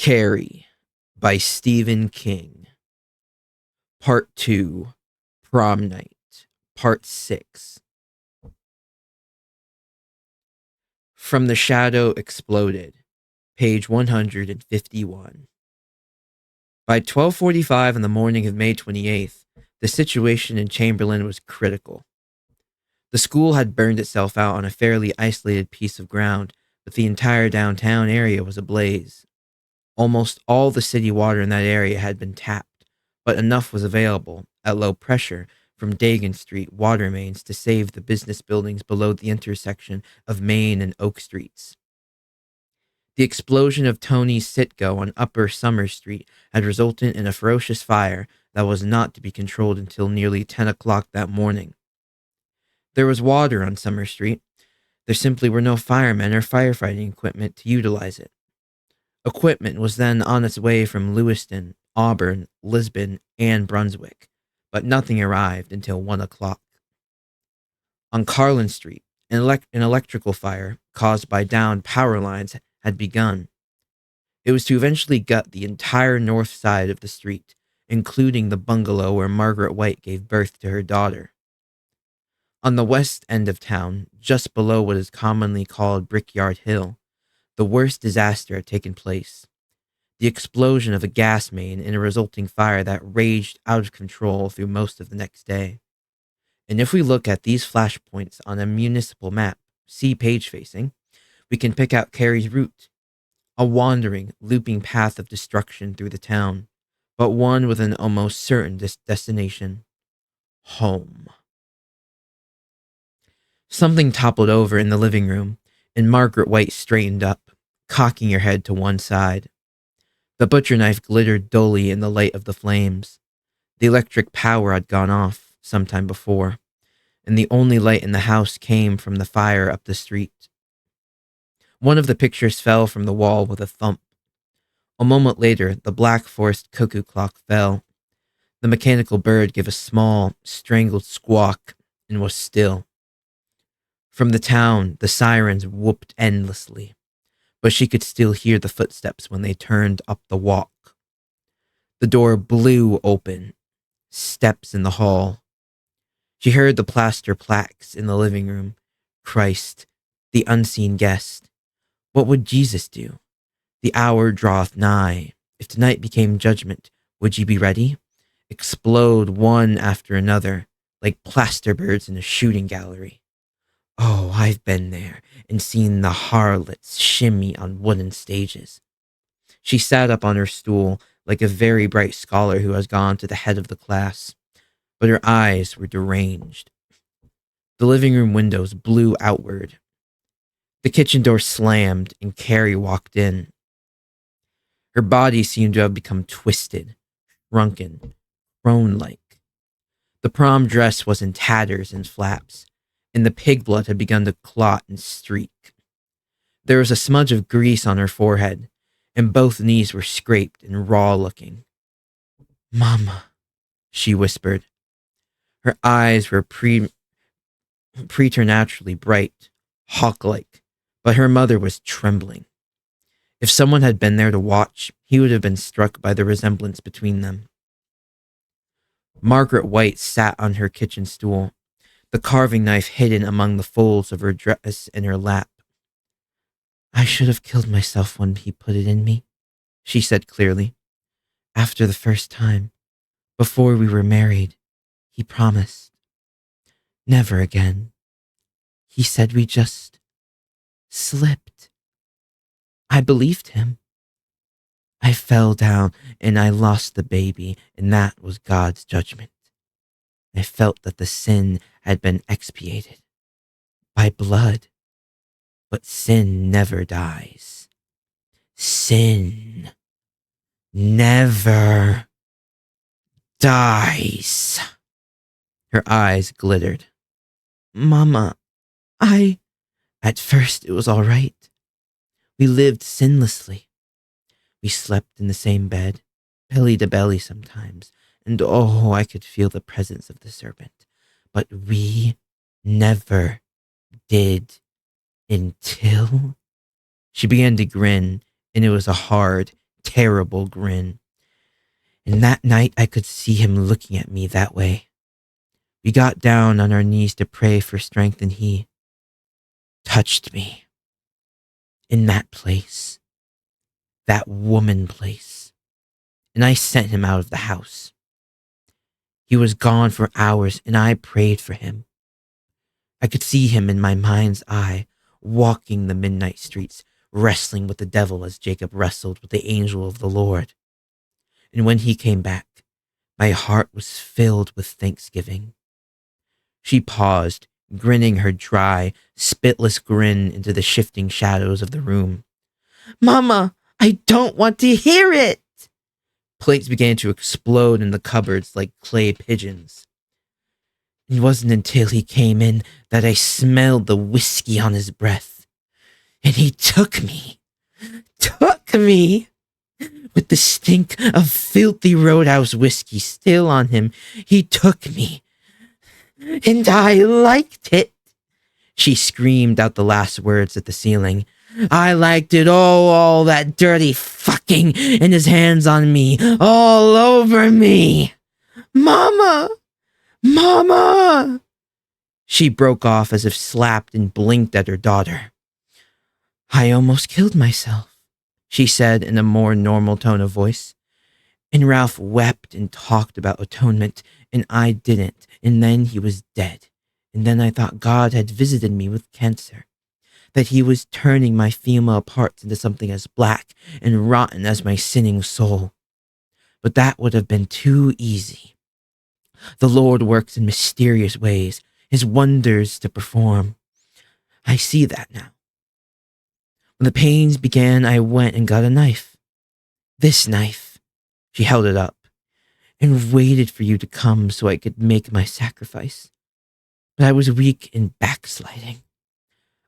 Carrie by Stephen King. Part 2, Prom Night, Part 6. From the Shadow Exploded, page 151. By 12:45 on the morning of May 28th, the situation in Chamberlain was critical. The school had burned itself out on a fairly isolated piece of ground, but the entire downtown area was ablaze. Almost all the city water in that area had been tapped, but enough was available, at low pressure, from Dagan Street water mains to save the business buildings below the intersection of Main and Oak Streets. The explosion of Tony's Citgo on Upper Summer Street had resulted in a ferocious fire that was not to be controlled until nearly 10 o'clock that morning. There was water on Summer Street. There simply were no firemen or firefighting equipment to utilize it. Equipment was then on its way from Lewiston, Auburn, Lisbon, and Brunswick, but nothing arrived until 1 o'clock. On Carlin Street, an electrical fire caused by downed power lines had begun. It was to eventually gut the entire north side of the street, including the bungalow where Margaret White gave birth to her daughter. On the west end of town, just below what is commonly called Brickyard Hill, the worst disaster had taken place. The explosion of a gas main and a resulting fire that raged out of control through most of the next day. And if we look at these flashpoints on a municipal map, see page facing, we can pick out Carrie's route. A wandering, looping path of destruction through the town, but one with an almost certain destination. Home. Something toppled over in the living room, and Margaret White straightened up, cocking her head to one side. The butcher knife glittered dully in the light of the flames. The electric power had gone off some time before, and the only light in the house came from the fire up the street. One of the pictures fell from the wall with a thump. A moment later, the Black Forest cuckoo clock fell. The mechanical bird gave a small, strangled squawk and was still. From the town, the sirens whooped endlessly, but she could still hear the footsteps when they turned up the walk. The door blew open. Steps in the hall. She heard the plaster plaques in the living room. Christ, the unseen guest. What would Jesus do? The hour draweth nigh. If tonight became judgment, would ye be ready? Explode one after another, like plaster birds in a shooting gallery. Oh, I've been there and seen the harlots shimmy on wooden stages. She sat up on her stool like a very bright scholar who has gone to the head of the class, but her eyes were deranged. The living room windows blew outward. The kitchen door slammed and Carrie walked in. Her body seemed to have become twisted, shrunken, crone-like. The prom dress was in tatters and flaps, and the pig blood had begun to clot and streak. There was a smudge of grease on her forehead, and both knees were scraped and raw-looking. "Mama," she whispered. Her eyes were preternaturally bright, hawk-like, but her mother was trembling. If someone had been there to watch, he would have been struck by the resemblance between them. Margaret White sat on her kitchen stool, the carving knife hidden among the folds of her dress in her lap. "I should have killed myself when he put it in me," she said clearly. "After the first time, before we were married, he promised. Never again. He said we just slipped. I believed him. I fell down and I lost the baby, and that was God's judgment. I felt that the sin had been expiated by blood, but sin never dies. Sin never dies." Her eyes glittered. "Mama, At first it was all right. We lived sinlessly. We slept in the same bed, belly to belly sometimes, and oh, I could feel the presence of the serpent. But we never did until..." She began to grin, and it was a hard, terrible grin. And that night I could see him looking at me that way. We got down on our knees to pray for strength, and he touched me in that place, that woman place, and I sent him out of the house. He was gone for hours, and I prayed for him. I could see him in my mind's eye, walking the midnight streets, wrestling with the devil as Jacob wrestled with the angel of the Lord. And when he came back, my heart was filled with thanksgiving. She paused, grinning her dry, spitless grin into the shifting shadows of the room. "Mama, I don't want to hear it!" Plates began to explode in the cupboards like clay pigeons. It wasn't until he came in that I smelled the whiskey on his breath. And he took me, with the stink of filthy roadhouse whiskey still on him. He took me, and I liked it. She screamed out the last words at the ceiling. I liked it all that dirty fucking, and his hands on me, all over me. Mama! Mama! She broke off as if slapped and blinked at her daughter. I almost killed myself, she said in a more normal tone of voice. And Ralph wept and talked about atonement, and I didn't, and then he was dead. And then I thought God had visited me with cancer, that he was turning my female parts into something as black and rotten as my sinning soul. But that would have been too easy. The Lord works in mysterious ways, his wonders to perform. I see that now. When the pains began, I went and got a knife. This knife. She held it up, and waited for you to come so I could make my sacrifice. But I was weak and backsliding.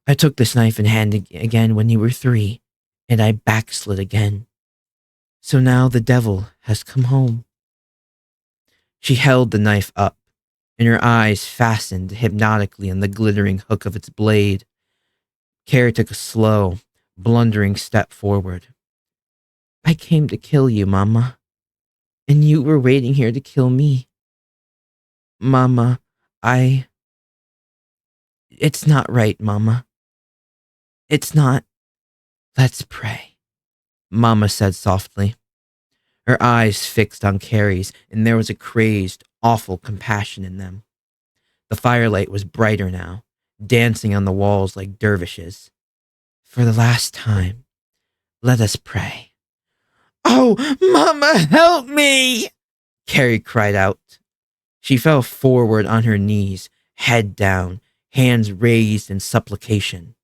I took this knife in hand again when you were 3, and I backslid again. So now the devil has come home. She held the knife up, and her eyes fastened hypnotically on the glittering hook of its blade. Carrie took a slow, blundering step forward. I came to kill you, Mama, and you were waiting here to kill me. Mama, It's not right, Mama. It's not. Let's pray, Mama said softly. Her eyes fixed on Carrie's, and there was a crazed, awful compassion in them. The firelight was brighter now, dancing on the walls like dervishes. For the last time, let us pray. Oh, Mama, help me! Carrie cried out. She fell forward on her knees, head down, hands raised in supplication.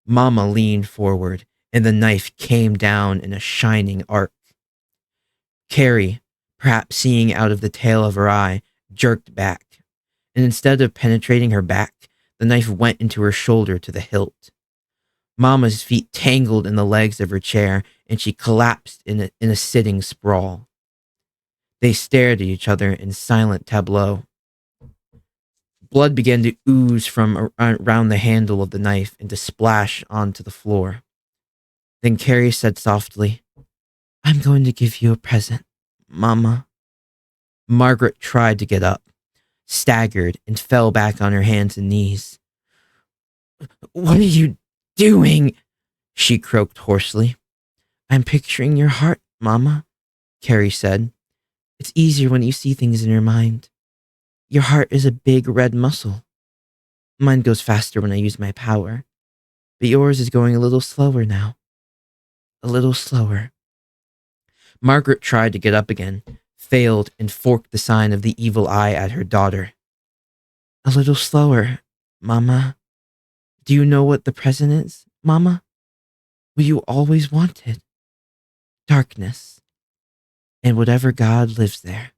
Mama leaned forward, and the knife came down in a shining arc. Carrie, perhaps seeing out of the tail of her eye, jerked back, and instead of penetrating her back, the knife went into her shoulder to the hilt. Mama's feet tangled in the legs of her chair, and she collapsed in a sitting sprawl. They stared at each other in silent tableau. Blood began to ooze from around the handle of the knife and to splash onto the floor. Then Carrie said softly, I'm going to give you a present, Mama. Margaret tried to get up, staggered, and fell back on her hands and knees. What are you doing? She croaked hoarsely. I'm picturing your heart, Mama, Carrie said. It's easier when you see things in your mind. Your heart is a big red muscle. Mine goes faster when I use my power, but yours is going a little slower now. A little slower. Margaret tried to get up again, failed, and forked the sign of the evil eye at her daughter. A little slower, Mama. Do you know what the present is, Mama? What you always wanted. Darkness. And whatever God lives there.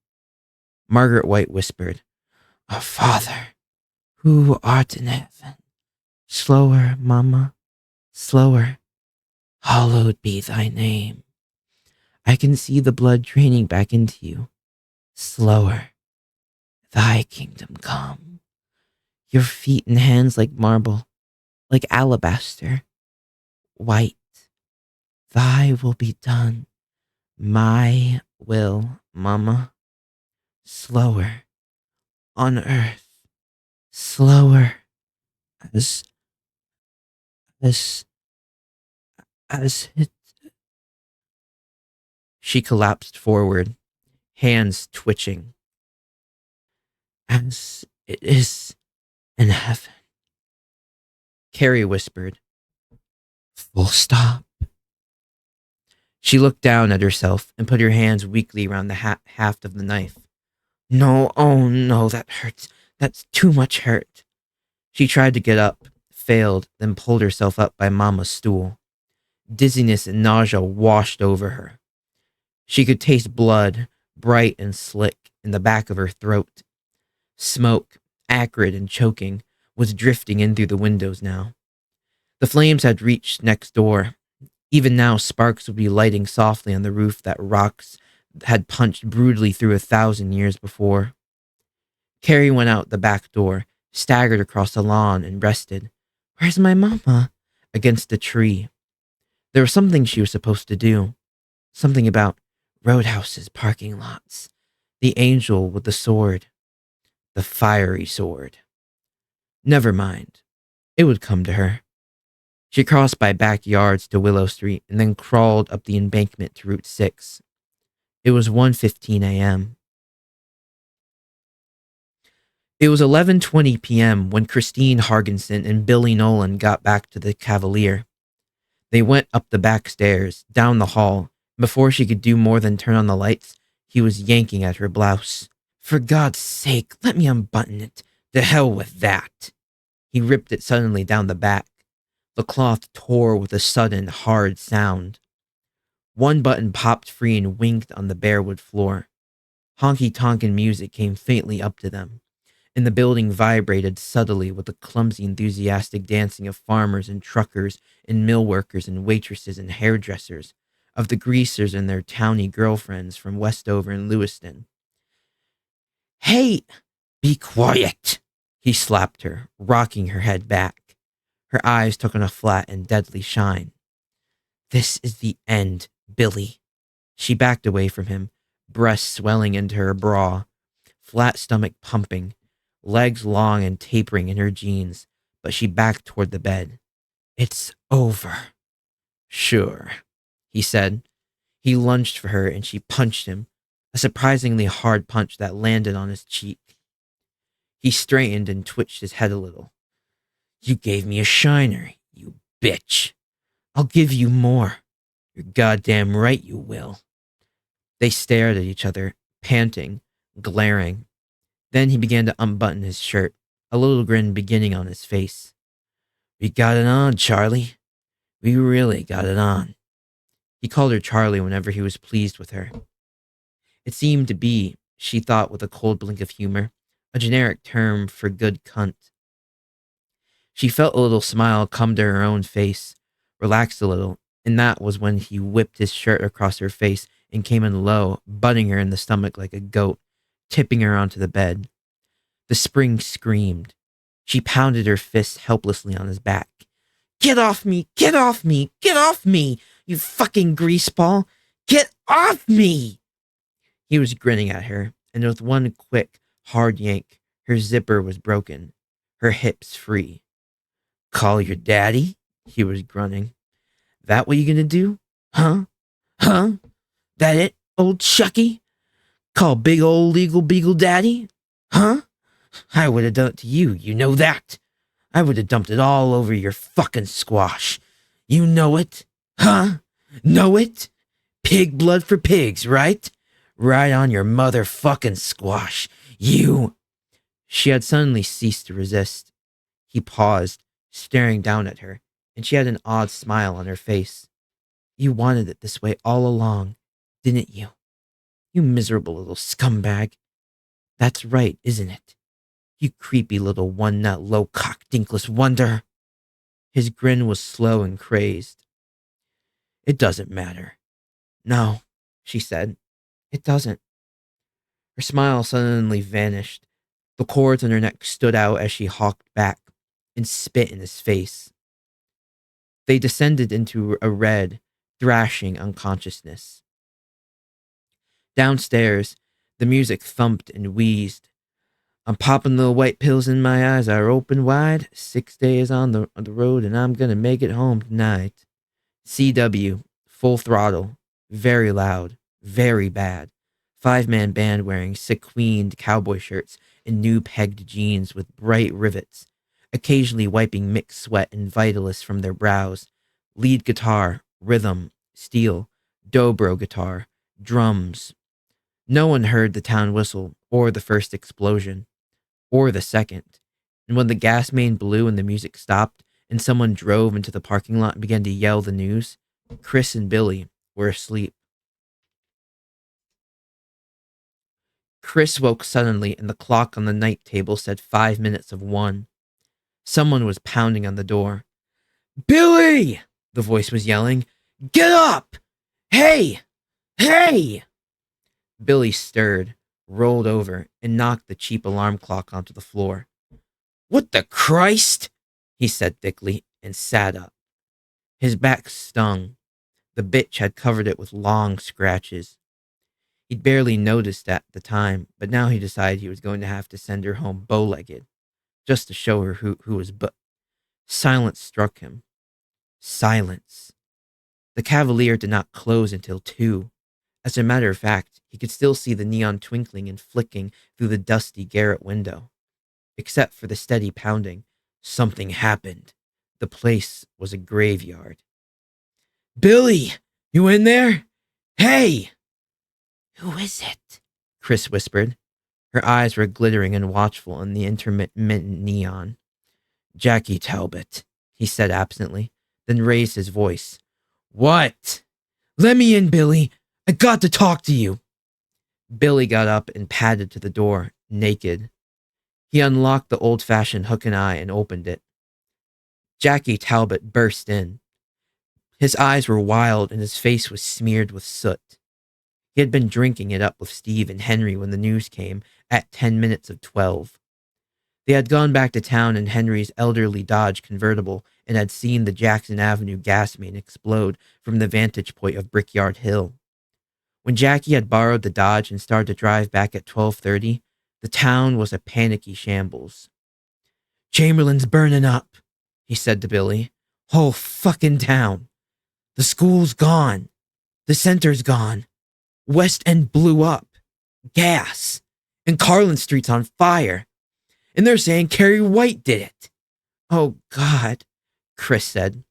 Margaret White whispered, Our Father, who art in heaven. Slower, Mama, slower. Hallowed be thy name. I can see the blood draining back into you. Slower. Thy kingdom come. Your feet and hands like marble, like alabaster. White. Thy will be done My will, Mama. Slower. On Earth. Slower. As, as, as it. She collapsed forward, hands twitching. As it is in heaven. Carrie whispered. Full stop. She looked down at herself and put her hands weakly around the haft of the knife. No, oh no, that hurts. That's too much hurt. She tried to get up, failed, then pulled herself up by Mama's stool. Dizziness and nausea washed over her. She could taste blood, bright and slick, in the back of her throat. Smoke, acrid and choking, was drifting in through the windows now. The flames had reached next door. Even now, sparks would be lighting softly on the roof that rocks had punched brutally through 1,000 years before. Carrie went out the back door, staggered across the lawn, and rested. Where's my mama? Against a tree. There was something she was supposed to do. Something about roadhouses, parking lots. The angel with the sword. The fiery sword. Never mind. It would come to her. She crossed by backyards to Willow Street and then crawled up the embankment to Route 6. It was 1:15 a.m. It was 11:20 p.m. when Christine Hargensen and Billy Nolan got back to the Cavalier. They went up the back stairs, down the hall. Before she could do more than turn on the lights, he was yanking at her blouse. For God's sake, let me unbutton it. To hell with that. He ripped it suddenly down the back. The cloth tore with a sudden, hard sound. One button popped free and winked on the bare wood floor. Honky-tonkin' music came faintly up to them, and the building vibrated subtly with the clumsy, enthusiastic dancing of farmers and truckers and mill workers and waitresses and hairdressers, of the greasers and their towny girlfriends from Westover and Lewiston. Hey, be quiet, he slapped her, rocking her head back. Her eyes took on a flat and deadly shine. This is the end, Billy. She backed away from him, breasts swelling into her bra, flat stomach pumping, legs long and tapering in her jeans, but she backed toward the bed. It's over. Sure, he said. He lunged for her and she punched him, a surprisingly hard punch that landed on his cheek. He straightened and twitched his head a little. You gave me a shiner, you bitch. I'll give you more. You're goddamn right you will. They stared at each other, panting, glaring. Then he began to unbutton his shirt, a little grin beginning on his face. We got it on, Charlie. We really got it on. He called her Charlie whenever he was pleased with her. It seemed to be, she thought with a cold blink of humor, a generic term for good cunt. She felt a little smile come to her own face, relaxed a little, and that was when he whipped his shirt across her face and came in low, butting her in the stomach like a goat, tipping her onto the bed. The spring screamed. She pounded her fists helplessly on his back. Get off me! Get off me! Get off me! You fucking greaseball! Get off me! He was grinning at her, and with one quick, hard yank, her zipper was broken, her hips free. Call your daddy? He was grunting. That what you gonna do? Huh? Huh? That it, old Chucky? Call big old legal beagle daddy? Huh? I would have done it to you, you know that. I would have dumped it all over your fucking squash. You know it? Huh? Know it? Pig blood for pigs, right? Right on your motherfucking squash. You... She had suddenly ceased to resist. He paused, staring down at her, and she had an odd smile on her face. You wanted it this way all along, didn't you? You miserable little scumbag. That's right, isn't it? You creepy little one-nut low-cock dinkless wonder. His grin was slow and crazed. It doesn't matter. No, she said. It doesn't. Her smile suddenly vanished. The cords on her neck stood out as she hawked back and spit in his face. They descended into a red, thrashing unconsciousness. Downstairs, the music thumped and wheezed. I'm popping the white pills and my eyes are open wide. 6 days on the road and I'm gonna make it home tonight. CW, full throttle, very loud, very bad. 5-man band wearing sequined cowboy shirts and new pegged jeans with bright rivets, occasionally wiping mixed sweat and Vitalis from their brows. Lead guitar, rhythm, steel, dobro guitar, drums. No one heard the town whistle or the first explosion or the second. And when the gas main blew and the music stopped and someone drove into the parking lot and began to yell the news, Chris and Billy were asleep. Chris woke suddenly and the clock on the night table said 5 minutes of 1. Someone was pounding on the door. Billy! The voice was yelling. Get up! Hey! Hey! Billy stirred, rolled over, and knocked the cheap alarm clock onto the floor. What the Christ? He said thickly, and sat up. His back stung. The bitch had covered it with long scratches. He'd barely noticed at the time, but now he decided he was going to have to send her home bow-legged, just to show her who was but. Silence struck him. Silence. The Cavalier did not close until 2. As a matter of fact, he could still see the neon twinkling and flicking through the dusty garret window. Except for the steady pounding, something happened. The place was a graveyard. Billy, you in there? Hey! Who is it? Chris whispered. Her eyes were glittering and watchful in the intermittent neon. Jackie Talbot, he said absently, then raised his voice. What? Let me in, Billy. I got to talk to you. Billy got up and padded to the door, naked. He unlocked the old-fashioned hook and eye and opened it. Jackie Talbot burst in. His eyes were wild and his face was smeared with soot. He had been drinking it up with Steve and Henry when the news came at 10 minutes of 12. They had gone back to town in Henry's elderly Dodge convertible and had seen the Jackson Avenue gas main explode from the vantage point of Brickyard Hill. When Jackie had borrowed the Dodge and started to drive back at 12:30, the town was a panicky shambles. Chamberlain's burning up, he said to Billy. Whole fucking town. The school's gone. The center's gone. West End blew up. Gas. And Carlin Street's on fire. And they're saying Carrie White did it. Oh, God, Chris said.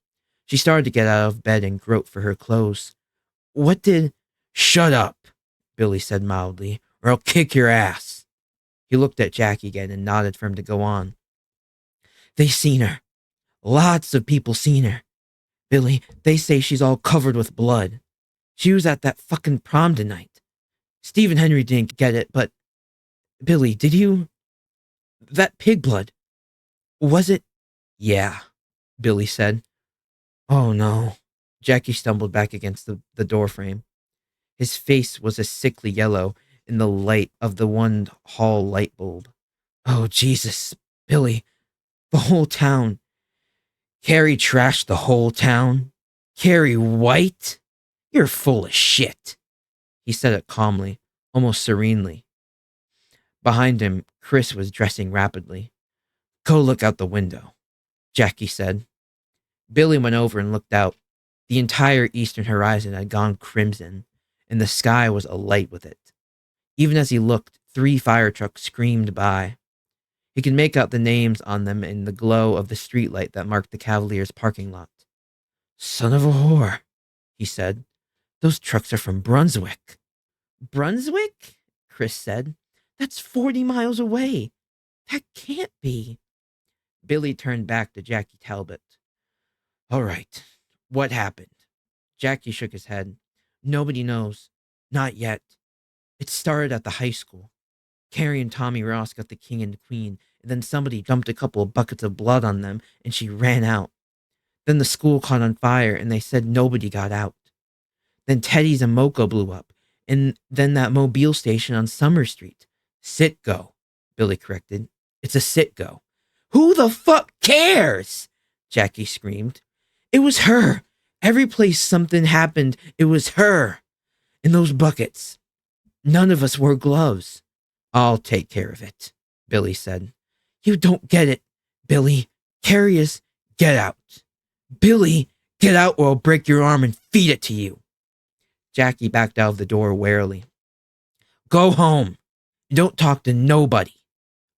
She started to get out of bed and grope for her clothes. What did... Shut up, Billy said mildly, or I'll kick your ass. He looked at Jackie again and nodded for him to go on. They seen her. Lots of people seen her. Billy, they say she's all covered with blood. She was at that fucking prom tonight. Steve and Henry didn't get it, but... Billy, did you... That pig blood. Was it... Yeah, Billy said. Oh, no. Jackie stumbled back against the doorframe. His face was a sickly yellow in the light of the one hall light bulb. Oh, Jesus, Billy. The whole town. Carrie trashed the whole town. Carrie White? You're full of shit. He said it calmly, almost serenely. Behind him, Chris was dressing rapidly. Go look out the window, Jackie said. Billy went over and looked out. The entire eastern horizon had gone crimson, and the sky was alight with it. Even as he looked, 3 fire trucks screamed by. He could make out the names on them in the glow of the streetlight that marked the Cavalier's parking lot. Son of a whore, he said. Those trucks are from Brunswick. Brunswick? Chris said. That's 40 miles away. That can't be. Billy turned back to Jackie Talbot. All right, what happened? Jackie shook his head. Nobody knows. Not yet. It started at the high school. Carrie and Tommy Ross got the king and queen, and then somebody dumped a couple of buckets of blood on them, and she ran out. Then the school caught on fire, and they said nobody got out. Then Teddy's and Moco blew up, and then that mobile station on Summer Street. Citgo, Billy corrected. It's a Citgo. Who the fuck cares? Jackie screamed. It was her. Every place something happened, it was her. In those buckets. None of us wore gloves. I'll take care of it, Billy said. You don't get it, Billy. Carrie is... Get out. Billy, get out or I'll break your arm and feed it to you. Jackie backed out of the door warily. Go home. Don't talk to nobody.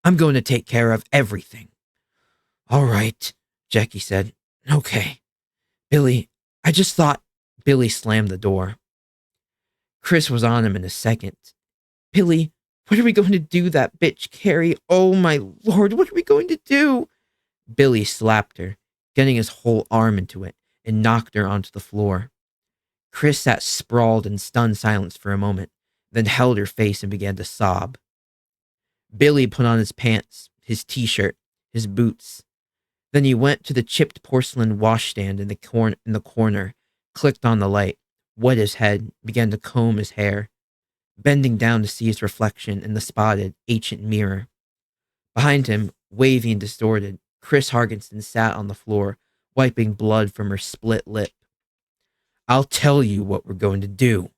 I'm going to take care of everything. All right, Jackie said. Okay. Billy, I just thought... Billy slammed the door. Chris was on him in a second. Billy, what are we going to do, that bitch Carrie? Oh my lord, what are we going to do? Billy slapped her, getting his whole arm into it, and knocked her onto the floor. Chris sat sprawled in stunned silence for a moment, then held her face and began to sob. Billy put on his pants, his t-shirt, his boots. Then he went to the chipped porcelain washstand in the corner, clicked on the light, wet his head, began to comb his hair, bending down to see his reflection in the spotted, ancient mirror. Behind him, wavy and distorted, Chris Hargensen sat on the floor, wiping blood from her split lip. I'll tell you what we're going to do,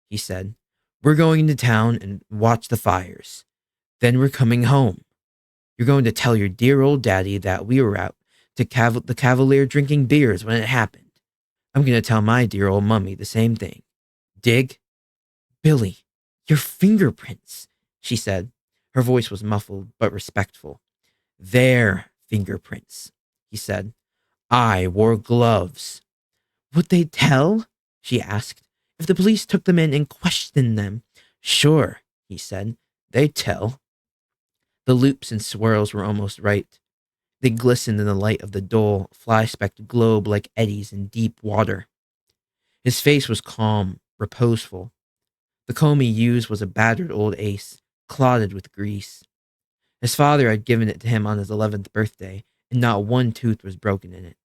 he said. We're going into town and watch the fires. Then we're coming home. You're going to tell your dear old daddy that we were out to the Cavalier drinking beers when it happened. I'm going to tell my dear old mummy the same thing. Dig? Billy, your fingerprints, she said. Her voice was muffled but respectful. Their fingerprints, he said. I wore gloves. Would they tell? She asked. If the police took them in and questioned them. Sure, he said. They'd tell. The loops and swirls were almost right. They glistened in the light of the dull, fly-specked globe like eddies in deep water. His face was calm, reposeful. The comb he used was a battered old ace, clotted with grease. His father had given it to him on his 11th birthday, and not one tooth was broken in it.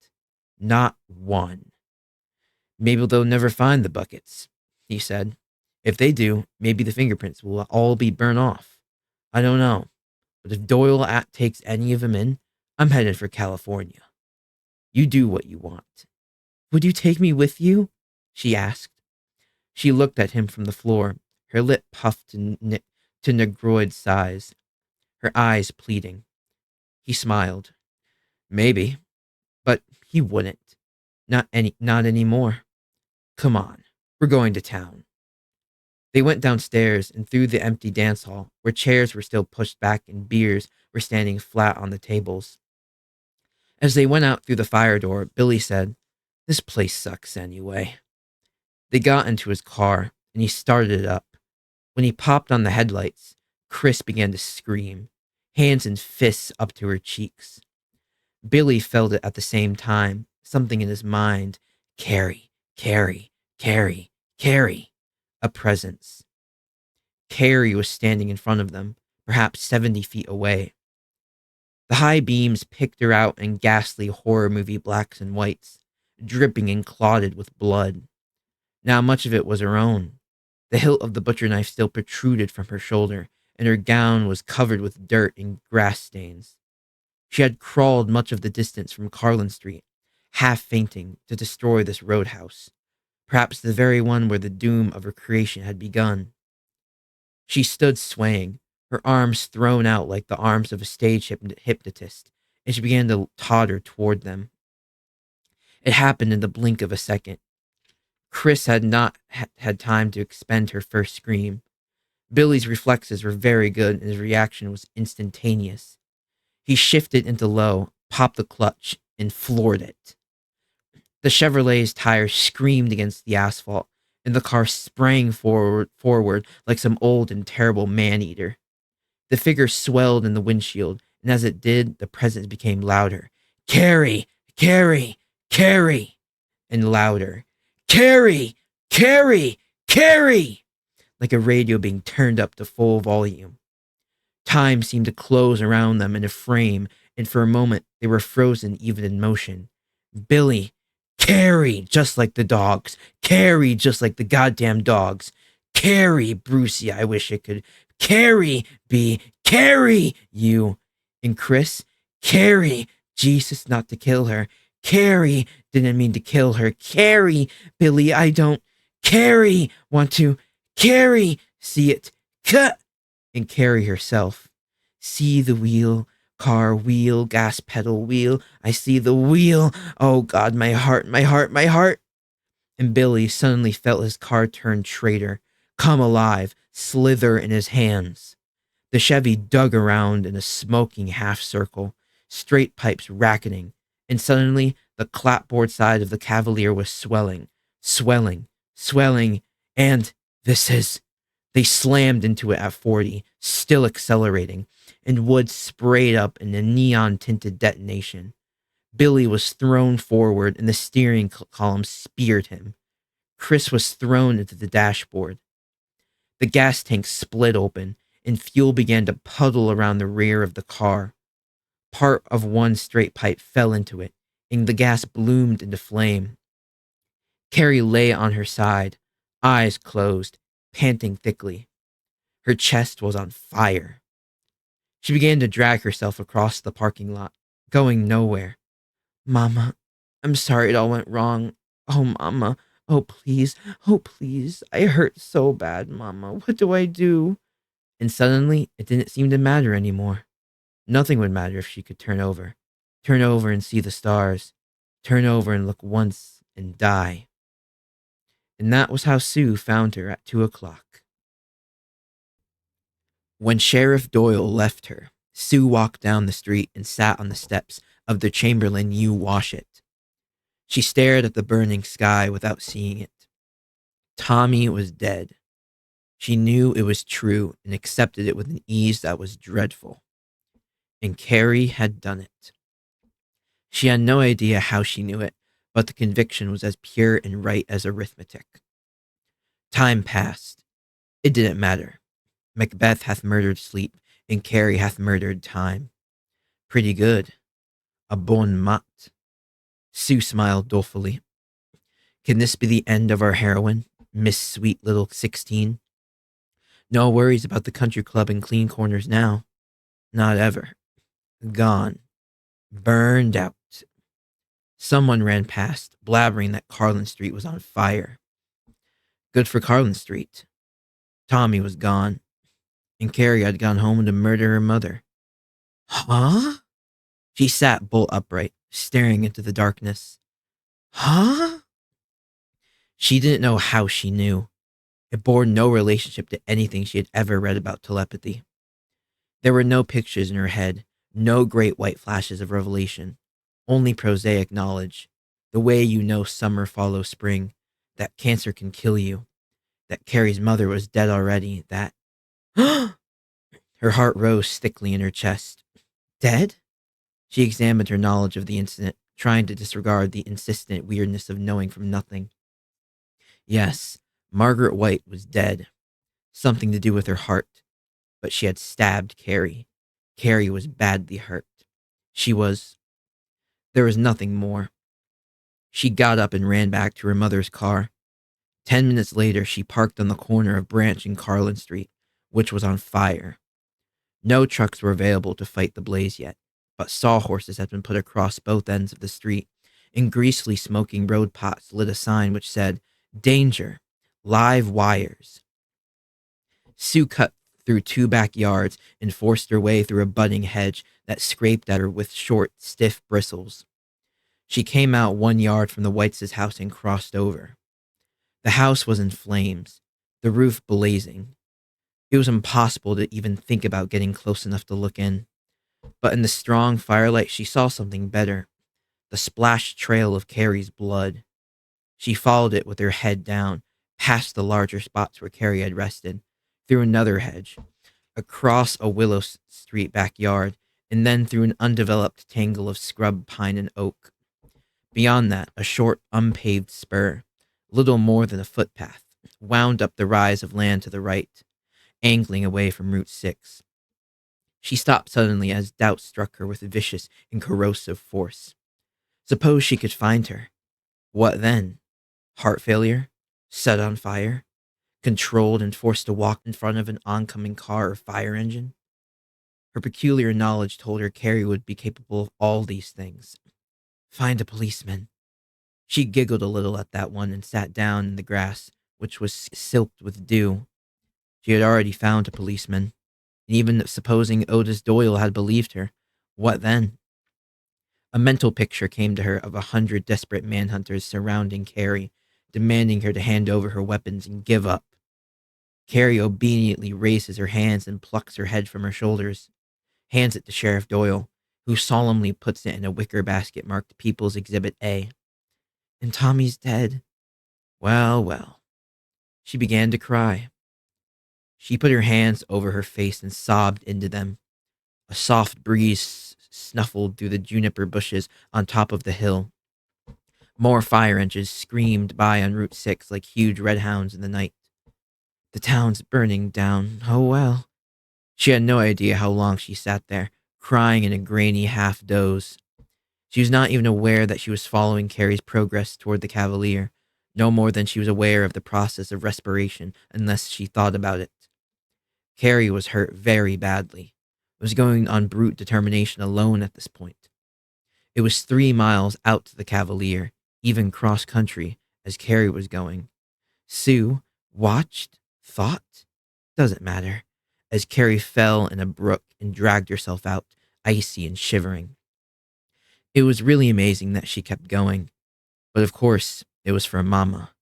Not one. Maybe they'll never find the buckets, he said. If they do, maybe the fingerprints will all be burnt off. I don't know. But if Doyle takes any of them in, I'm headed for California. You do what you want. Would you take me with you? She asked. She looked at him from the floor, her lip puffed to negroid size, her eyes pleading. He smiled. Maybe, but he wouldn't. Not anymore. Come on, we're going to town. They went downstairs and through the empty dance hall, where chairs were still pushed back and beers were standing flat on the tables. As they went out through the fire door, Billy said, This place sucks anyway. They got into his car, and he started it up. When he popped on the headlights, Chris began to scream, hands and fists up to her cheeks. Billy felt it at the same time, something in his mind. Carrie, Carrie, Carrie, Carrie. A presence. Carrie was standing in front of them, perhaps 70 feet away. The high beams picked her out in ghastly horror movie blacks and whites, dripping and clotted with blood. Now much of it was her own. The hilt of the butcher knife still protruded from her shoulder, and her gown was covered with dirt and grass stains. She had crawled much of the distance from Carlin Street, half fainting, to destroy this roadhouse, perhaps the very one where the doom of her creation had begun. She stood swaying, her arms thrown out like the arms of a stage hypnotist, and she began to totter toward them. It happened in the blink of a second. Chris had not had time to expend her first scream. Billy's reflexes were very good, and his reaction was instantaneous. He shifted into low, popped the clutch, and floored it. The Chevrolet's tires screamed against the asphalt, and the car sprang forward like some old and terrible man-eater. The figure swelled in the windshield, and as it did, the presence became louder. Carrie! Carrie! Carrie! And louder. Carrie! Carrie! Carrie! Like a radio being turned up to full volume. Time seemed to close around them in a frame, and for a moment they were frozen even in motion. Billy! Carrie! Just like the dogs. Carrie! Just like the goddamn dogs. Carrie! Brucey, I wish it could. Carrie! Carrie! You! And Chris? Carrie! Jesus, not to kill her. Carrie! Didn't mean to kill her. Carrie! Billy, I don't. Carrie! Want to. Carrie! See it. Cut! And Carrie herself. See the wheel, car wheel, gas pedal wheel. I see the wheel. Oh God, my heart, my heart, my heart. And Billy suddenly felt his car turn traitor, come alive, slither in his hands. The Chevy dug around in a smoking half circle, straight pipes racketing, and suddenly the clapboard side of the Cavalier was swelling, swelling, swelling, and this is. They slammed into it at 40, still accelerating, and wood sprayed up in a neon tinted detonation. Billy was thrown forward, and the steering column speared him. Chris was thrown into the dashboard. The gas tank split open, and fuel began to puddle around the rear of the car. Part of one straight pipe fell into it, and the gas bloomed into flame. Carrie lay on her side, eyes closed, panting thickly. Her chest was on fire. She began to drag herself across the parking lot, going nowhere. Mama, I'm sorry it all went wrong. Oh, Mama, oh, please, oh, please. I hurt so bad, Mama. What do I do? And suddenly, it didn't seem to matter anymore. Nothing would matter if she could turn over. Turn over and see the stars. Turn over and look once and die. And that was how Sue found her at 2 o'clock. When Sheriff Doyle left her, Sue walked down the street and sat on the steps of the Chamberlain U. Washit. She stared at the burning sky without seeing it. Tommy was dead. She knew it was true and accepted it with an ease that was dreadful. And Carrie had done it. She had no idea how she knew it, but the conviction was as pure and right as arithmetic. Time passed. It didn't matter. Macbeth hath murdered sleep, and Carrie hath murdered time. Pretty good. A bon mot. Sue smiled dolefully. Can this be the end of our heroine, Miss Sweet Little 16? No worries about the country club and clean corners now. Not ever. Gone. Burned out. Someone ran past, blabbering that Carlin Street was on fire. Good for Carlin Street. Tommy was gone, and Carrie had gone home to murder her mother. Huh? She sat bolt upright, staring into the darkness. Huh? She didn't know how she knew. It bore no relationship to anything she had ever read about telepathy. There were no pictures in her head, no great white flashes of revelation, only prosaic knowledge. The way you know summer follows spring, that cancer can kill you, that Carrie's mother was dead already, that... Her heart rose thickly in her chest. Dead? She examined her knowledge of the incident, trying to disregard the insistent weirdness of knowing from nothing. Yes, Margaret White was dead. Something to do with her heart. But she had stabbed Carrie. Carrie was badly hurt. There was nothing more. She got up and ran back to her mother's car. 10 minutes later, she parked on the corner of Branch and Carlin Street, which was on fire. No trucks were available to fight the blaze yet, but sawhorses had been put across both ends of the street, and greasily smoking road pots lit a sign which said, Danger! Live wires! Sue cut through 2 backyards and forced her way through a budding hedge that scraped at her with short, stiff bristles. She came out 1 yard from the Whites' house and crossed over. The house was in flames, the roof blazing. It was impossible to even think about getting close enough to look in. But in the strong firelight, she saw something better. The splashed trail of Carrie's blood. She followed it with her head down, past the larger spots where Carrie had rested, through another hedge, across a Willow Street backyard, and then through an undeveloped tangle of scrub pine and oak. Beyond that, a short, unpaved spur, little more than a footpath, wound up the rise of land to the right, angling away from Route 6. She stopped suddenly as doubt struck her with vicious and corrosive force. Suppose she could find her. What then? Heart failure? Set on fire? Controlled and forced to walk in front of an oncoming car or fire engine? Her peculiar knowledge told her Carrie would be capable of all these things. Find a policeman. She giggled a little at that one and sat down in the grass, which was silked with dew. She had already found a policeman, and even supposing Otis Doyle had believed her, what then? A mental picture came to her of 100 desperate manhunters surrounding Carrie, demanding her to hand over her weapons and give up. Carrie obediently raises her hands and plucks her head from her shoulders, hands it to Sheriff Doyle, who solemnly puts it in a wicker basket marked People's Exhibit A. And Tommy's dead. Well, well. She began to cry. She put her hands over her face and sobbed into them. A soft breeze snuffled through the juniper bushes on top of the hill. More fire engines screamed by on Route 6 like huge red hounds in the night. The town's burning down. Oh well. She had no idea how long she sat there, crying in a grainy half doze. She was not even aware that she was following Carrie's progress toward the Cavalier, no more than she was aware of the process of respiration unless she thought about it. Carrie was hurt very badly. Was going on brute determination alone at this point. It was 3 miles out to the Cavalier, even cross country, as Carrie was going. Sue watched, thought, doesn't matter, as Carrie fell in a brook and dragged herself out, icy and shivering. It was really amazing that she kept going, but of course, it was for Mama.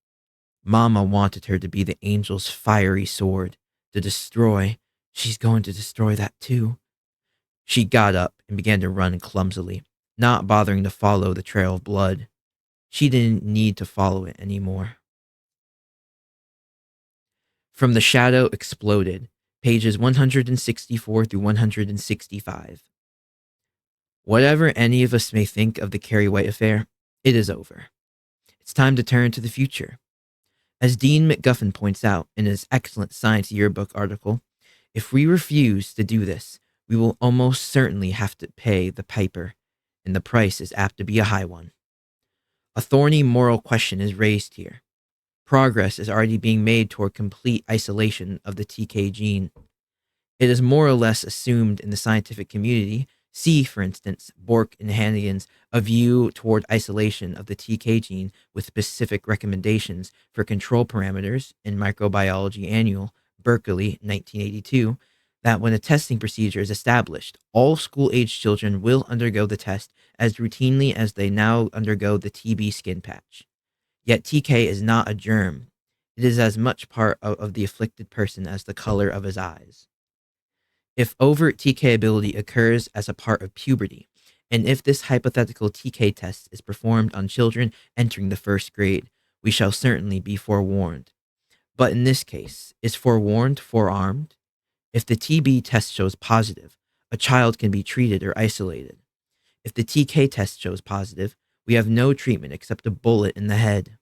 Mama wanted her to be the angel's fiery sword, to destroy. She's going to destroy that too. She got up and began to run clumsily, not bothering to follow the trail of blood. She didn't need to follow it anymore. From the Shadow Exploded, pages 164 through 165. Whatever any of us may think of the Carrie White affair, it is over. It's time to turn to the future. As Dean McGuffin points out in his excellent Science Yearbook article, if we refuse to do this, we will almost certainly have to pay the piper, and the price is apt to be a high one. A thorny moral question is raised here. Progress is already being made toward complete isolation of the TK gene. It is more or less assumed in the scientific community. See, for instance, Bork and Hannigan's A View Toward Isolation of the TK Gene with Specific Recommendations for Control Parameters in Microbiology Annual, Berkeley, 1982, that when a testing procedure is established, all school-age children will undergo the test as routinely as they now undergo the TB skin patch. Yet TK is not a germ. It is as much part of the afflicted person as the color of his eyes. If overt TK ability occurs as a part of puberty, and if this hypothetical TK test is performed on children entering the first grade, we shall certainly be forewarned. But in this case, is forewarned forearmed? If the TB test shows positive, a child can be treated or isolated. If the TK test shows positive, we have no treatment except a bullet in the head.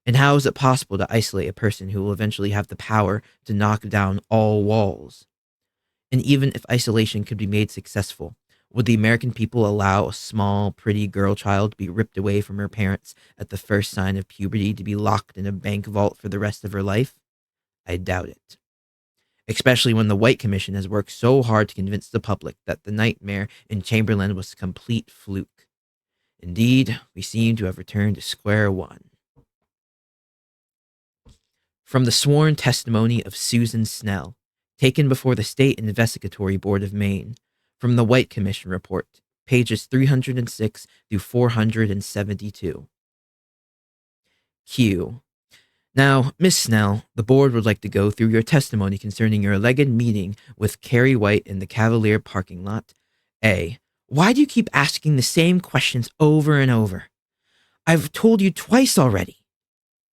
And how is it possible to isolate a person who will eventually have the power to knock down all walls? And even if isolation could be made successful, would the American people allow a small, pretty girl child to be ripped away from her parents at the first sign of puberty to be locked in a bank vault for the rest of her life? I doubt it. Especially when the White Commission has worked so hard to convince the public that the nightmare in Chamberlain was a complete fluke. Indeed, we seem to have returned to square one. From the sworn testimony of Susan Snell, taken before the State Investigatory Board of Maine, from the White Commission report, pages 306 through 472. Q. Now, Miss Snell, the board would like to go through your testimony concerning your alleged meeting with Carrie White in the Cavalier parking lot. A. Why do you keep asking the same questions over and over? I've told you twice already.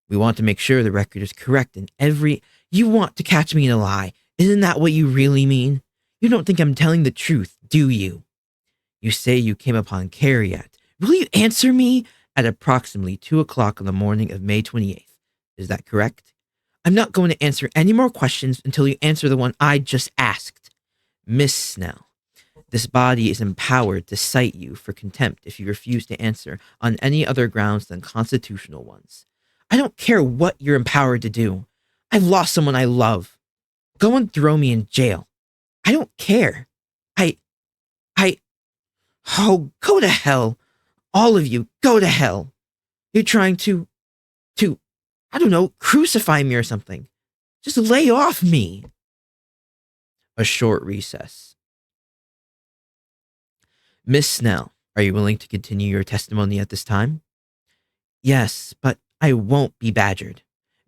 We want to make sure the record is correct in every... You want to catch me in a lie. Isn't that what you really mean? You don't think I'm telling the truth, do you? You say you came upon Carrie at... Will you answer me? At approximately 2 o'clock on the morning of May 28th. Is that correct? I'm not going to answer any more questions until you answer the one I just asked. Miss Snell, this body is empowered to cite you for contempt if you refuse to answer on any other grounds than constitutional ones. I don't care what you're empowered to do. I've lost someone I love. Go and throw me in jail. I don't care. Oh, go to hell. All of you, go to hell. You're trying to, I don't know, crucify me or something. Just lay off me. A short recess. Miss Snell, are you willing to continue your testimony at this time? Yes, but I won't be badgered,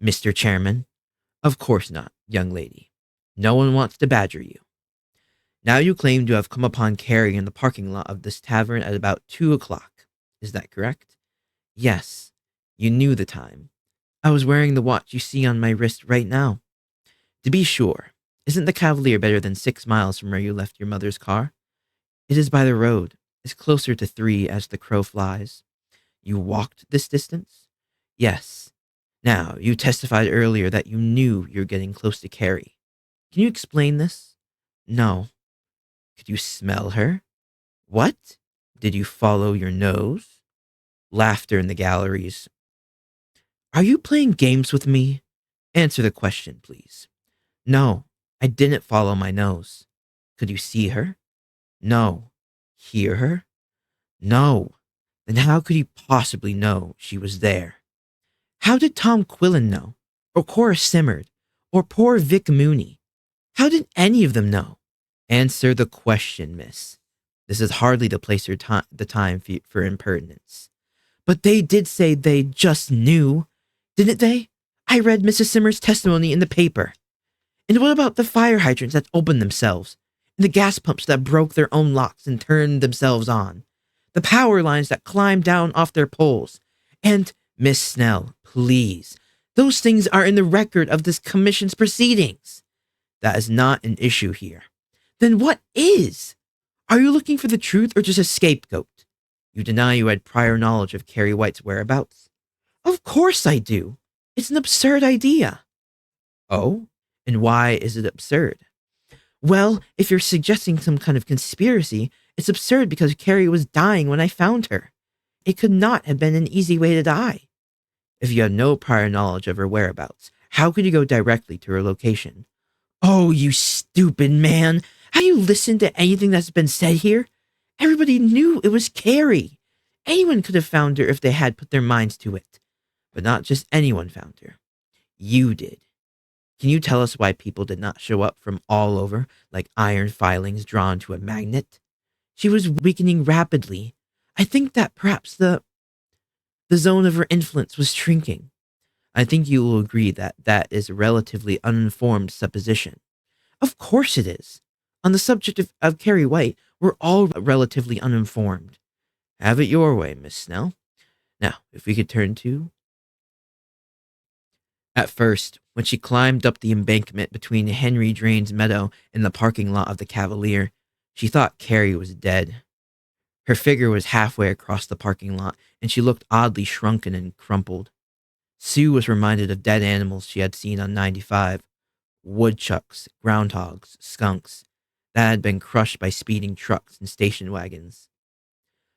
Mr. Chairman. Of course not, young lady. No one wants to badger you. Now you claim to have come upon Carrie in the parking lot of this tavern at about 2 o'clock. Is that correct? Yes. You knew the time. I was wearing the watch you see on my wrist right now. To be sure, isn't the Cavalier better than 6 miles from where you left your mother's car? It is by the road. It's closer to 3 as the crow flies. You walked this distance? Yes. Now, you testified earlier that you knew you were getting close to Carrie. Can you explain this? No. Could you smell her? What? Did you follow your nose? Laughter in the galleries. Are you playing games with me? Answer the question, please. No, I didn't follow my nose. Could you see her? No. Hear her? No. Then how could you possibly know she was there? How did Tom Quillen know? Or Cora Simmerd? Or poor Vic Mooney? How did any of them know? Answer the question, miss. This is hardly the place or the time for impertinence. But they did say they just knew, didn't they? I read Mrs. Simmer's testimony in the paper. And what about the fire hydrants that opened themselves? And the gas pumps that broke their own locks and turned themselves on? The power lines that climbed down off their poles? And, Miss Snell, please, those things are in the record of this commission's proceedings. That is not an issue here. Then what is? Are you looking for the truth or just a scapegoat? You deny you had prior knowledge of Carrie White's whereabouts. Of course I do. It's an absurd idea. Oh? And why is it absurd? Well, if you're suggesting some kind of conspiracy, it's absurd because Carrie was dying when I found her. It could not have been an easy way to die. If you had no prior knowledge of her whereabouts, how could you go directly to her location? Oh, you stupid man. Have you listened to anything that's been said here? Everybody knew it was Carrie. Anyone could have found her if they had put their minds to it. But not just anyone found her. You did. Can you tell us why people did not show up from all over like iron filings drawn to a magnet? She was weakening rapidly. I think that perhaps the zone of her influence was shrinking. I think you will agree that that is a relatively uninformed supposition. Of course it is. On the subject of Carrie White, we're all relatively uninformed. Have it your way, Miss Snell. Now, if we could turn to... At first, when she climbed up the embankment between Henry Drain's meadow and the parking lot of the Cavalier, she thought Carrie was dead. Her figure was halfway across the parking lot, and she looked oddly shrunken and crumpled. Sue was reminded of dead animals she had seen on 95, woodchucks, groundhogs, skunks, that had been crushed by speeding trucks and station wagons.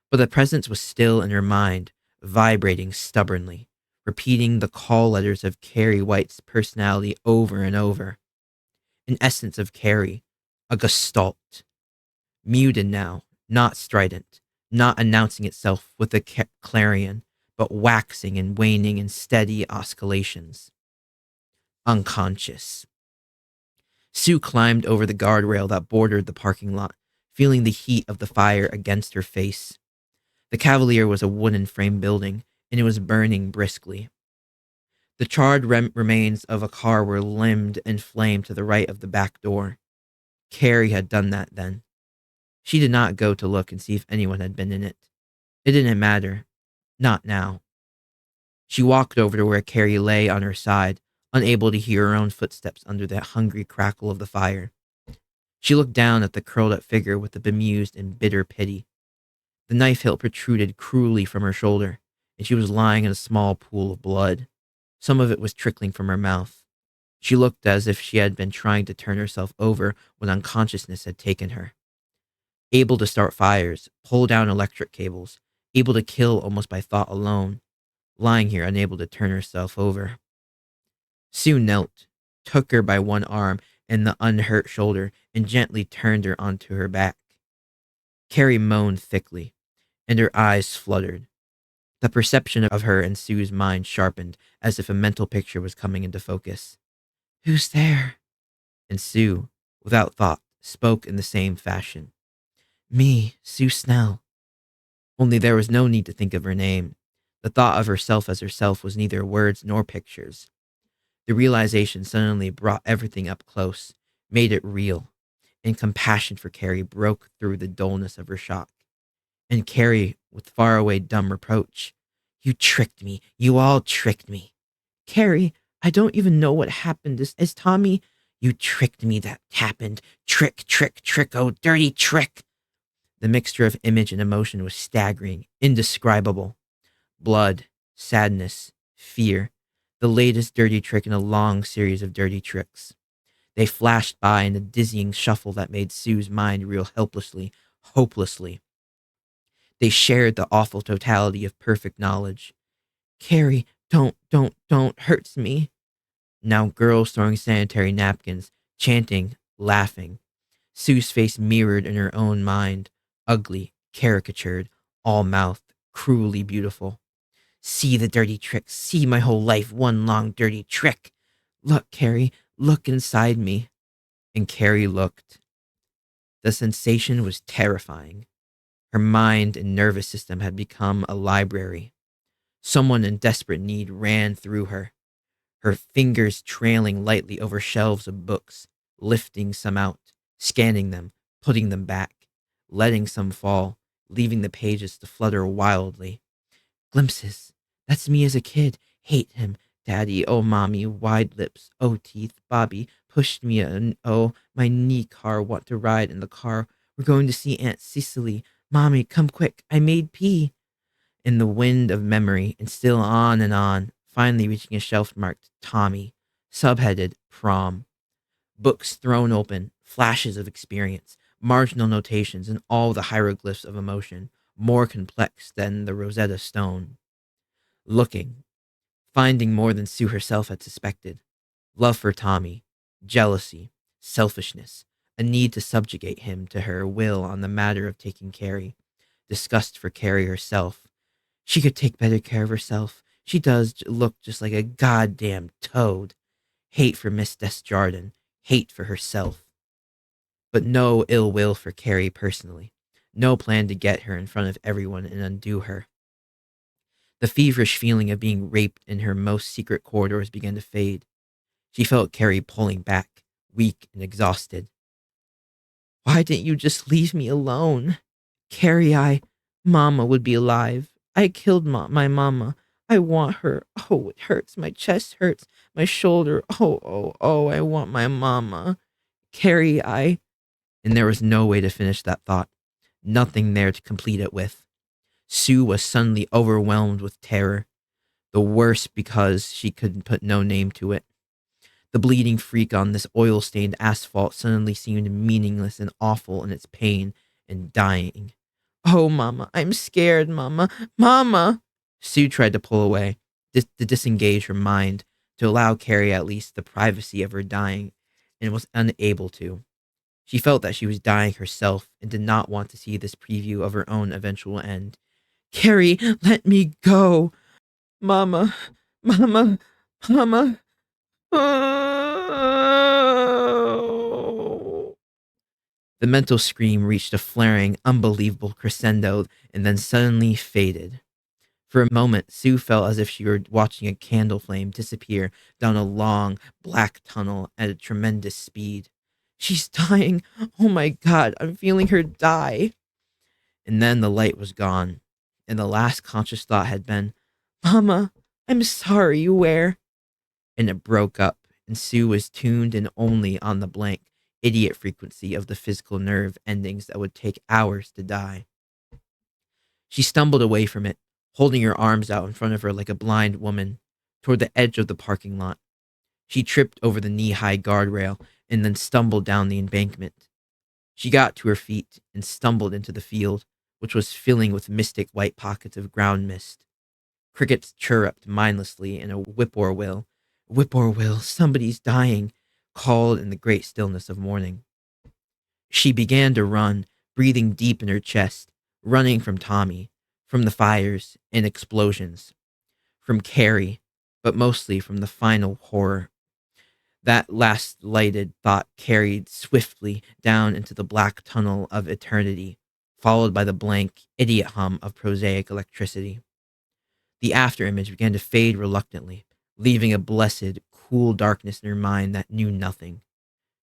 But the presence was still in her mind, vibrating stubbornly, repeating the call letters of Carrie White's personality over and over. An essence of Carrie, a gestalt. Muted now, not strident, not announcing itself with a clarion, but waxing and waning in steady oscillations. Unconscious. Sue climbed over the guardrail that bordered the parking lot, feeling the heat of the fire against her face. The Cavalier was a wooden frame building, and it was burning briskly. The charred remains of a car were limbed and flamed to the right of the back door. Carrie had done that then. She did not go to look and see if anyone had been in it. It didn't matter. Not now. She walked over to where Carrie lay on her side, unable to hear her own footsteps under the hungry crackle of the fire. She looked down at the curled-up figure with a bemused and bitter pity. The knife hilt protruded cruelly from her shoulder, and she was lying in a small pool of blood. Some of it was trickling from her mouth. She looked as if she had been trying to turn herself over when unconsciousness had taken her. Able to start fires, pull down electric cables, able to kill almost by thought alone, lying here unable to turn herself over. Sue knelt, took her by one arm and the unhurt shoulder, and gently turned her onto her back. Carrie moaned thickly, and her eyes fluttered. The perception of her in Sue's mind sharpened, as if a mental picture was coming into focus. Who's there? And Sue, without thought, spoke in the same fashion. Me, Sue Snell. Only there was no need to think of her name. The thought of herself as herself was neither words nor pictures. The realization suddenly brought everything up close, made it real, and compassion for Carrie broke through the dullness of her shock. And Carrie, with faraway dumb reproach, You tricked me. You all tricked me. Carrie, I don't even know what happened. Is Tommy? You tricked me. That happened. Trick, trick, trick. Oh, dirty trick. The mixture of image and emotion was staggering, indescribable. Blood, sadness, fear. The latest dirty trick in a long series of dirty tricks. They flashed by in a dizzying shuffle that made Sue's mind reel helplessly, hopelessly. They shared the awful totality of perfect knowledge. Carrie, don't, hurts me. Now girls throwing sanitary napkins, chanting, laughing. Sue's face mirrored in her own mind, ugly, caricatured, all mouthed, cruelly beautiful. See the dirty trick, see my whole life one long dirty trick. Look, Carrie, look inside me. And Carrie looked. The sensation was terrifying. Her mind and nervous system had become a library. Someone in desperate need ran through her, her fingers trailing lightly over shelves of books, lifting some out, scanning them, putting them back, letting some fall, leaving the pages to flutter wildly. Glimpses. That's me as a kid. Hate him. Daddy, oh mommy, wide lips, oh teeth, Bobby, pushed me oh, my knee car, want to ride in the car. We're going to see Aunt Cecily. Mommy, come quick, I made pee. In the wind of memory, and still on and on, finally reaching a shelf marked Tommy, subheaded Prom. Books thrown open, flashes of experience, marginal notations, and all the hieroglyphs of emotion, more complex than the Rosetta Stone. Looking, finding more than Sue herself had suspected. Love for Tommy, jealousy, selfishness, a need to subjugate him to her will on the matter of taking Carrie, disgust for Carrie herself. She could take better care of herself. She does look just like a goddamn toad. Hate for Miss Desjardins, hate for herself. But no ill will for Carrie personally. No plan to get her in front of everyone and undo her. The feverish feeling of being raped in her most secret corridors began to fade. She felt Carrie pulling back, weak and exhausted. Why didn't you just leave me alone? Carrie, Mama would be alive. I killed my mama. I want her. Oh, it hurts. My chest hurts. My shoulder. Oh, I want my mama. Carrie, And there was no way to finish that thought. Nothing there to complete it with. Sue was suddenly overwhelmed with terror. The worse because she could put no name to it. The bleeding freak on this oil-stained asphalt suddenly seemed meaningless and awful in its pain and dying. Oh, Mama, I'm scared, Mama. Mama! Sue tried to pull away, to disengage her mind, to allow Carrie at least the privacy of her dying, and was unable to. She felt that she was dying herself and did not want to see this preview of her own eventual end. Carrie, let me go! Mama, Mama, Mama. Oh. The mental scream reached a flaring, unbelievable crescendo and then suddenly faded. For a moment, Sue felt as if she were watching a candle flame disappear down a long, black tunnel at a tremendous speed. She's dying. Oh my God, I'm feeling her die. And then the light was gone, and the last conscious thought had been, Mama, I'm sorry, where? And it broke up, and Sue was tuned in only on the blank, idiot frequency of the physical nerve endings that would take hours to die. She stumbled away from it, holding her arms out in front of her like a blind woman, toward the edge of the parking lot. She tripped over the knee-high guardrail and then stumbled down the embankment. She got to her feet and stumbled into the field, which was filling with mystic white pockets of ground mist. Crickets chirruped mindlessly in a whippoorwill. Whippoorwill, somebody's dying, called in the great stillness of morning. She began to run, breathing deep in her chest, running from Tommy, from the fires and explosions, from Carrie, but mostly from the final horror. That last lighted thought carried swiftly down into the black tunnel of eternity, followed by the blank, idiot hum of prosaic electricity. The afterimage began to fade reluctantly, leaving a blessed, cool darkness in her mind that knew nothing.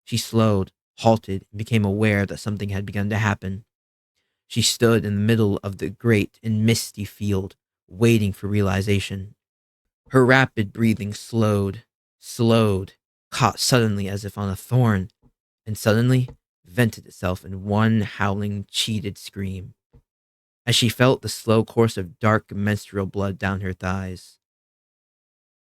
She slowed, halted, and became aware that something had begun to happen. She stood in the middle of the great and misty field, waiting for realization. Her rapid breathing slowed, caught suddenly as if on a thorn, and suddenly vented itself in one howling, cheated scream. As she felt the slow course of dark menstrual blood down her thighs,